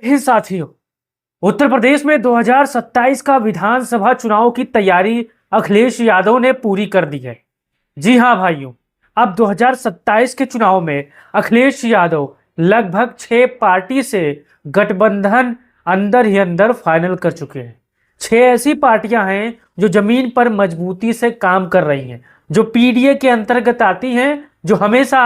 ही साथियों, उत्तर प्रदेश में 2027 का विधानसभा चुनाव की तैयारी अखिलेश यादव ने पूरी कर दी है। जी हां भाइयों, अब 2027 के चुनाव में अखिलेश यादव लगभग 6 पार्टी से गठबंधन अंदर ही अंदर फाइनल कर चुके हैं। 6 ऐसी पार्टियां हैं जो जमीन पर मजबूती से काम कर रही हैं, जो पीडीए के अंतर्गत आती हैं, जो हमेशा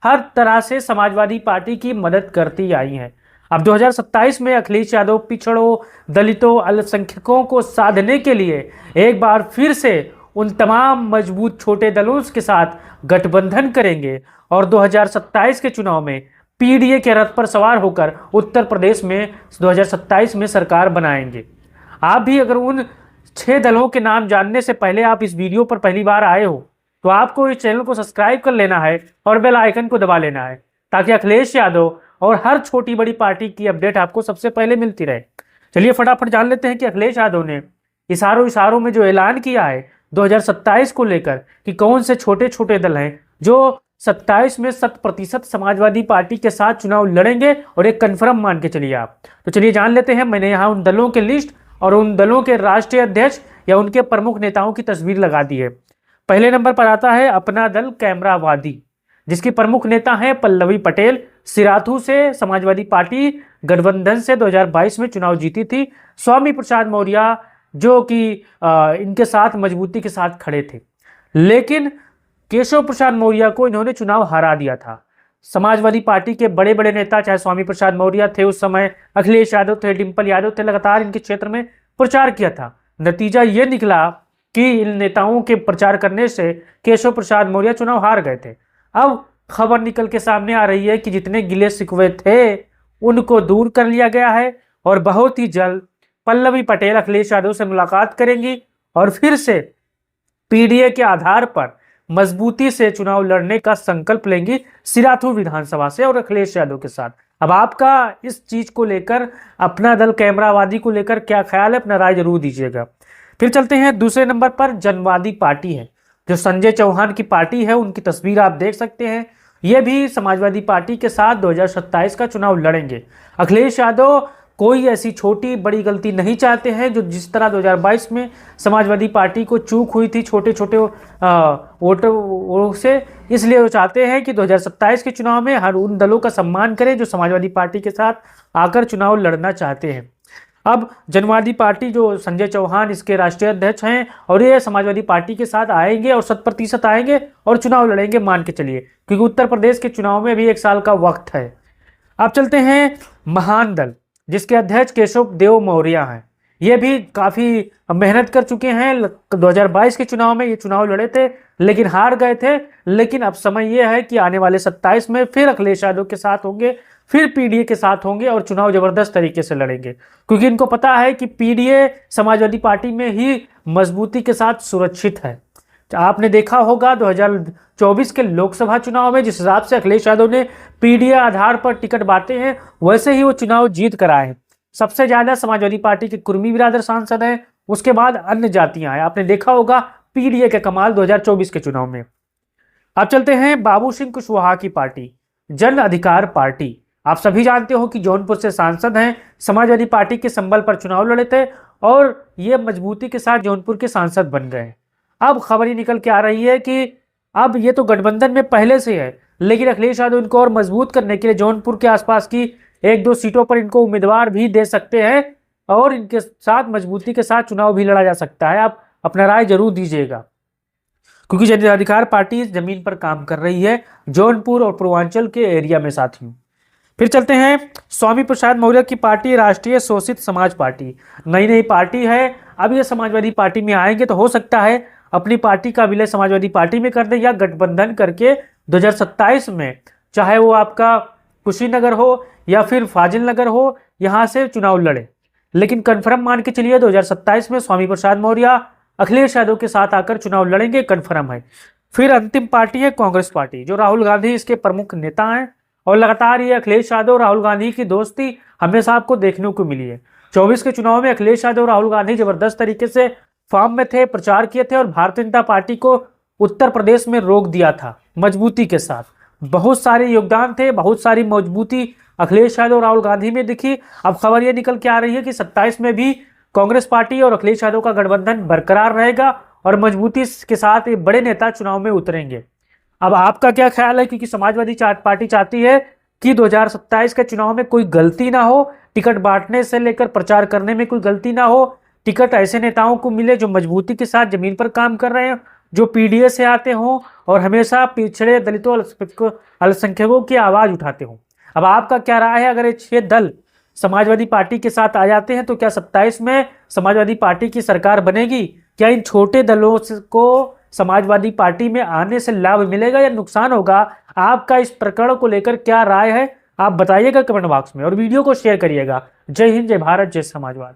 हर तरह से समाजवादी पार्टी की मदद करती आई हैं। अब 2027 में अखिलेश यादव पिछड़ों, दलितों, अल्पसंख्यकों को साधने के लिए एक बार फिर से उन तमाम मजबूत छोटे दलों के साथ गठबंधन करेंगे और 2027 के चुनाव में पीडीए के रथ पर सवार होकर उत्तर प्रदेश में 2027 में सरकार बनाएंगे। आप भी अगर उन 6 दलों के नाम जानने से पहले आप इस वीडियो पर पहली बार आए हो तो आपको इस चैनल को सब्सक्राइब कर लेना है और बेल आइकन को दबा लेना है, ताकि अखिलेश यादव और हर छोटी बड़ी पार्टी की अपडेट आपको सबसे पहले मिलती रहे। चलिए फटाफट जान लेते हैं कि अखिलेश यादव ने इशारों में जो ऐलान किया है 2027 को लेकर कि कौन से छोटे छोटे दल हैं जो 27 में 100% समाजवादी पार्टी के साथ चुनाव लड़ेंगे, और एक कन्फर्म मान के चलिए आप। तो चलिए जान लेते हैं। मैंने यहाँ उन दलों के लिस्ट और उन दलों के राष्ट्रीय अध्यक्ष या उनके प्रमुख नेताओं की तस्वीर लगा दी है। पहले नंबर पर आता है अपना दल कैमरावादी, जिसकी प्रमुख नेता हैं पल्लवी पटेल। सिराथू से समाजवादी पार्टी गठबंधन से 2022 में चुनाव जीती थी। स्वामी प्रसाद मौर्य जो कि इनके साथ मजबूती के साथ खड़े थे, लेकिन केशव प्रसाद मौर्य को इन्होंने चुनाव हरा दिया था। समाजवादी पार्टी के बड़े बड़े नेता, चाहे स्वामी प्रसाद मौर्य थे उस समय, अखिलेश यादव थे, डिंपल यादव थे, लगातार इनके क्षेत्र में प्रचार किया था। नतीजा ये निकला कि इन नेताओं के प्रचार करने से केशव प्रसाद मौर्य चुनाव हार गए थे। अब खबर निकल के सामने आ रही है कि जितने गिले शिकवे थे उनको दूर कर लिया गया है और बहुत ही जल्द पल्लवी पटेल अखिलेश यादव से मुलाकात करेंगी और फिर से पीडीए के आधार पर मजबूती से चुनाव लड़ने का संकल्प लेंगी सिराथू विधानसभा से और अखिलेश यादव के साथ। अब आपका इस चीज को लेकर, अपना दल कैमरावादी को लेकर क्या ख्याल है, अपना राय जरूर दीजिएगा। फिर चलते हैं दूसरे नंबर पर जनवादी पार्टी है, जो संजय चौहान की पार्टी है। उनकी तस्वीर आप देख सकते हैं। ये भी समाजवादी पार्टी के साथ 2027 का चुनाव लड़ेंगे। अखिलेश यादव कोई ऐसी छोटी बड़ी गलती नहीं चाहते हैं जो जिस तरह 2022 में समाजवादी पार्टी को चूक हुई थी छोटे छोटे वोटों से, इसलिए वो चाहते हैं कि 2027 के चुनाव में हर उन दलों का सम्मान करें जो समाजवादी पार्टी के साथ आकर चुनाव लड़ना चाहते हैं। अब जनवादी पार्टी जो संजय चौहान इसके राष्ट्रीय अध्यक्ष हैं और ये समाजवादी पार्टी के साथ आएंगे और 100% आएंगे और चुनाव लड़ेंगे, मान के चलिए, क्योंकि उत्तर प्रदेश के चुनाव में भी 1 साल का वक्त है। अब चलते हैं महान दल, जिसके अध्यक्ष केशव देव मौर्य हैं। ये भी काफ़ी मेहनत कर चुके हैं। 2022 के चुनाव में ये चुनाव लड़े थे लेकिन हार गए थे। लेकिन अब समय ये है कि आने वाले 27 में फिर अखिलेश यादव के साथ होंगे, फिर पीडीए के साथ होंगे और चुनाव जबरदस्त तरीके से लड़ेंगे, क्योंकि इनको पता है कि पीडीए समाजवादी पार्टी में ही मजबूती के साथ सुरक्षित है। आपने देखा होगा 2024 के लोकसभा चुनाव में जिस हिसाब से अखिलेश यादव ने पीडीए आधार पर टिकट बांटे हैं, वैसे ही वो चुनाव जीत कर आए हैं। सबसे ज्यादा समाजवादी पार्टी के कुर्मी बिरादर सांसद हैं, उसके बाद अन्य जातियां हैं। आपने देखा होगा पीडीए का कमाल 2024 के चुनाव में। अब चलते हैं बाबू सिंह कुशवाहा की पार्टी, जन अधिकार पार्टी। आप सभी जानते हो कि जौनपुर से सांसद हैं, समाजवादी पार्टी के संबल पर चुनाव लड़े थे और ये मजबूती के साथ जौनपुर के सांसद बन गए। अब खबर ये निकल के आ रही है कि अब ये तो गठबंधन में पहले से है, लेकिन अखिलेश यादव इनको और मजबूत करने के लिए जौनपुर के आसपास की 1-2 सीटों पर इनको उम्मीदवार भी दे सकते हैं और इनके साथ मजबूती के साथ चुनाव भी लड़ा जा सकता है। आप अपना राय जरूर दीजिएगा, क्योंकि जन अधिकार पार्टी इस जमीन पर काम कर रही है जौनपुर और पूर्वांचल के एरिया में साथियों। फिर चलते हैं स्वामी प्रसाद मौर्य की पार्टी, राष्ट्रीय शोषित समाज पार्टी। नई पार्टी है। अब ये समाजवादी पार्टी में आएंगे तो हो सकता है अपनी पार्टी का विलय समाजवादी पार्टी में कर दें या गठबंधन करके 2027 में, चाहे वो आपका कुशीनगर हो या फिर फाजिल नगर हो, यहाँ से चुनाव लड़े। लेकिन कन्फर्म मान के चलिए 2027 में स्वामी प्रसाद मौर्य अखिलेश यादव के साथ आकर चुनाव लड़ेंगे, कन्फर्म है। फिर अंतिम पार्टी है कांग्रेस पार्टी, जो राहुल गांधी इसके प्रमुख नेता हैं और लगातार ये अखिलेश यादव और राहुल गांधी की दोस्ती हमेशा आपको देखने को मिली है। 24 के चुनाव में अखिलेश यादव और राहुल गांधी जबरदस्त तरीके से फॉर्म में थे, प्रचार किए थे और भारतीय जनता पार्टी को उत्तर प्रदेश में रोक दिया था मजबूती के साथ। बहुत सारे योगदान थे, बहुत सारी मजबूती अखिलेश यादव और राहुल गांधी में दिखी। अब खबर ये निकल के आ रही है कि 27 में भी कांग्रेस पार्टी और अखिलेश यादव का गठबंधन बरकरार रहेगा और मजबूती के साथ ये बड़े नेता चुनाव में उतरेंगे। अब आपका क्या ख्याल है? क्योंकि समाजवादी पार्टी चाहती है कि 2027 के चुनाव में कोई गलती ना हो, टिकट बांटने से लेकर प्रचार करने में कोई गलती ना हो, टिकट ऐसे नेताओं को मिले जो मजबूती के साथ जमीन पर काम कर रहे हैं, जो पीडीए से आते हों और हमेशा पिछड़े दलितों अल्पसंख्यकों की आवाज उठाते हों। अब आपका क्या राय है? अगर ये 6 दल समाजवादी पार्टी के साथ आ जाते हैं तो क्या 27 में समाजवादी पार्टी की सरकार बनेगी? क्या इन छोटे दलों को समाजवादी पार्टी में आने से लाभ मिलेगा या नुकसान होगा? आपका इस प्रकरण को लेकर क्या राय है? आप बताइएगा कमेंट बॉक्स में और वीडियो को शेयर करिएगा। जय हिंद, जय भारत, जय समाजवाद।